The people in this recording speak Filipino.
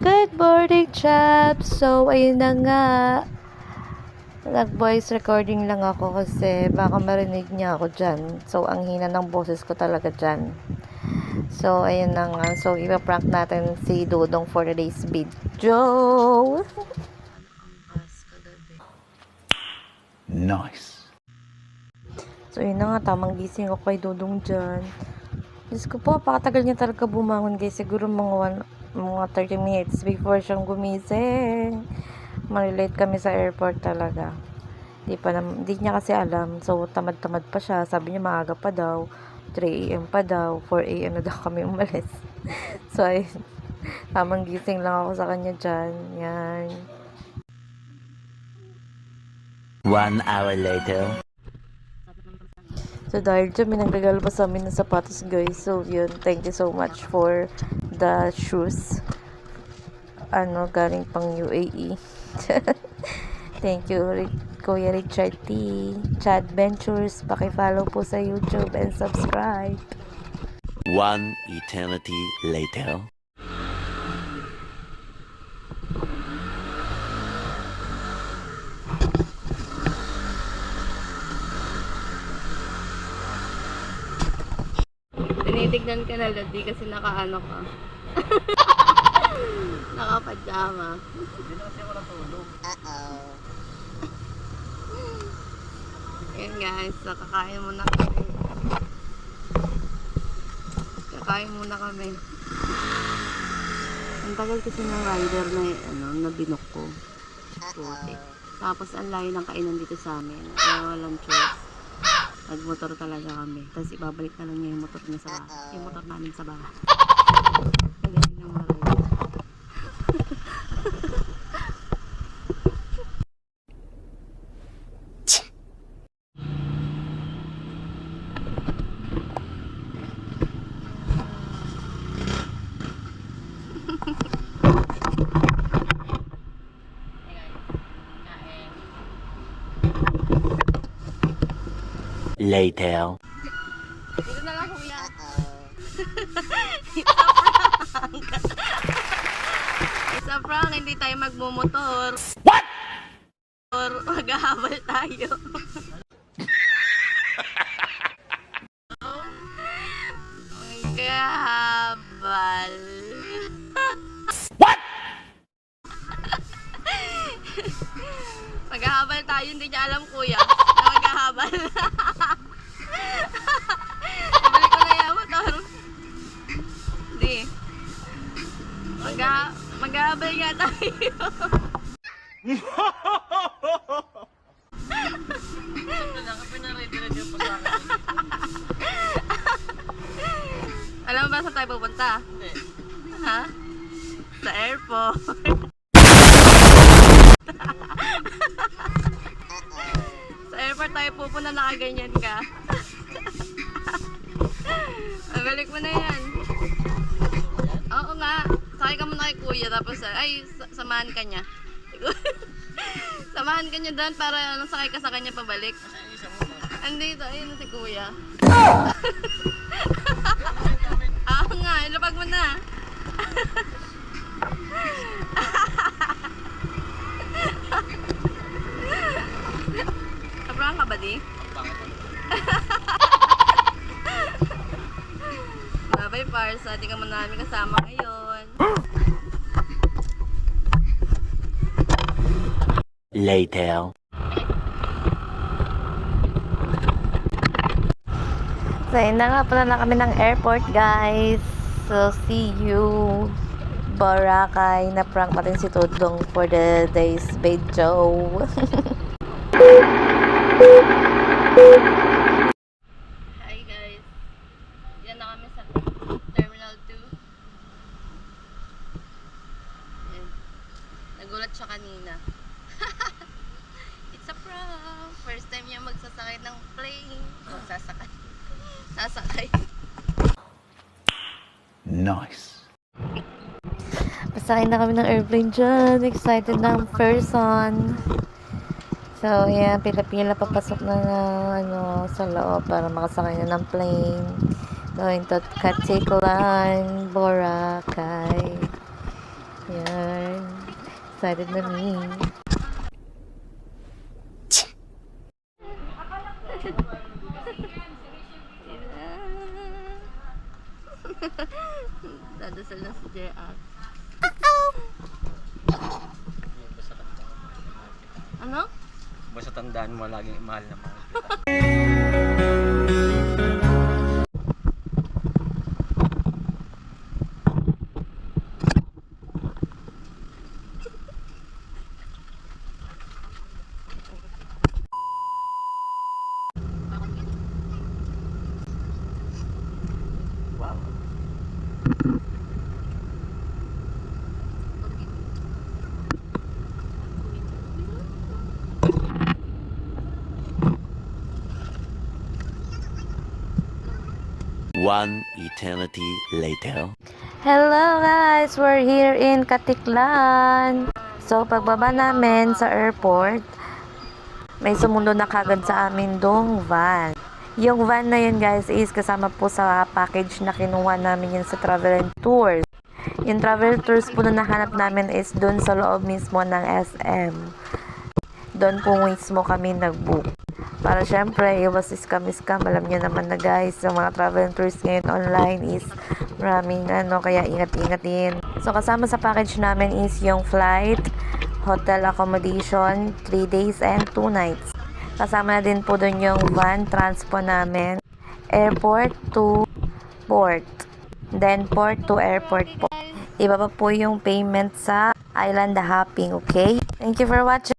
Good morning, chaps! So, ayun na nga. Nag-voice recording lang ako kasi baka marinig niya ako dyan. So, ang hina ng boses ko talaga dyan. So, ayun na nga. So, ipaprank natin si Dudong for today's video. Nice. So, yun na nga. Tamang gising ako kay Dudong dyan. Diyos ko po, pakatagal niya talaga bumangon guys. Siguro mga 30 minutes before siyang gumising. Malilate kami sa airport talaga. Di niya kasi alam. So, tamad-tamad pa siya. Sabi niya maaga pa daw. 3 a.m. pa daw. 4 a.m. na daw kami umalis. So, ayun. Tamang gising lang ako sa kanya dyan. Yan. 1 hour later. So, dahil dyan, may nanggagalo pa sa amin ng sapatos, guys. So, yun. Thank you so much for the shoes. Galing pang UAE. Thank you, Kuya Richard T. Chad Ventures. Paki-follow po sa YouTube and subscribe. 1 eternity later. Tinitignan ka na, Lodi, kasi nakaano ka. Naka-pajama. Hindi na kasi ako natulog. Ayan guys, so kakain muna kami. Kakain muna kami. Ang tagal kasi ng rider na binok ko. Puti. Tapos ang layo ng kainan dito sa amin. Kaya walang choice. Nagmotor talaga kami. Tapos ibabalik na lang niya yung motor niya sa bahay. Yung motor namin sa bahay. Magaling ng mga rider. Later. Dito na lang kuya. It's a prank, hindi tayo magmumotor. What? Or maghahabol tayo. Maghahabal. What? Maghahabal tayo, hindi niya alam kuya na maghahabal. Ibalik ko na yung motor. Hindi. Maghahabal nga tayo. Alam mo ba saan tayo pupunta? Hindi. Ha? Sa airport. Sa airport tayo pupunta, nakaganyan ka. Balik mo na yan. Oo nga. Sakay ka muna kay kuya, tapos samahan ka niya. Samahan ka niya doon para sakay ka sa kanya pabalik. Andito, ayun si kuya. Oo nga, ilapag mo na. Sobrang ka ba di? Bye-bye Parsa, di ka muna namin kasama ngayon. Later. So, yun na nga pala na kami ng airport, guys. So, see you. Boracay. Na-prank natin si Dudong for the day's video. Hi guys. Yan na kami sa Terminal 2. Yan. Nagulat siya kanina. It's a prank. First time niya magsasakay ng plane. Sasakay. Nice. Pasakay na kami ng airplane dyan. Excited na ang person. So, yan. Pila-pila papasok na sa loob para makasakay na ng plane. Going to Catigulan, Boracay. Yan. Excited na me. Dadasal na si JR. Ano? Basta tandaan mo laging mahal na mahal. Wow. One eternity later. Hello guys! We're here in Katiklan. So, pagbaba namin sa airport, may sumunod na kagad sa amin dong van. Yung van na yun guys is kasama po sa package na kinuha namin yun sa travel and tours. Yung travel tours po na nahanap namin is dun sa loob mismo ng SM. Doon po mismo kami nag-book. Para syempre, iwas scam. Alam niyo naman na guys, yung mga travel and tours ngayon online is maraming kaya ingat-ingat din. So, kasama sa package namin is yung flight, hotel accommodation, 3 days and 2 nights. Kasama na din po doon yung van transpo namin, airport to port, then port to airport po. Iba pa po yung payment sa island hopping, okay? Thank you for watching.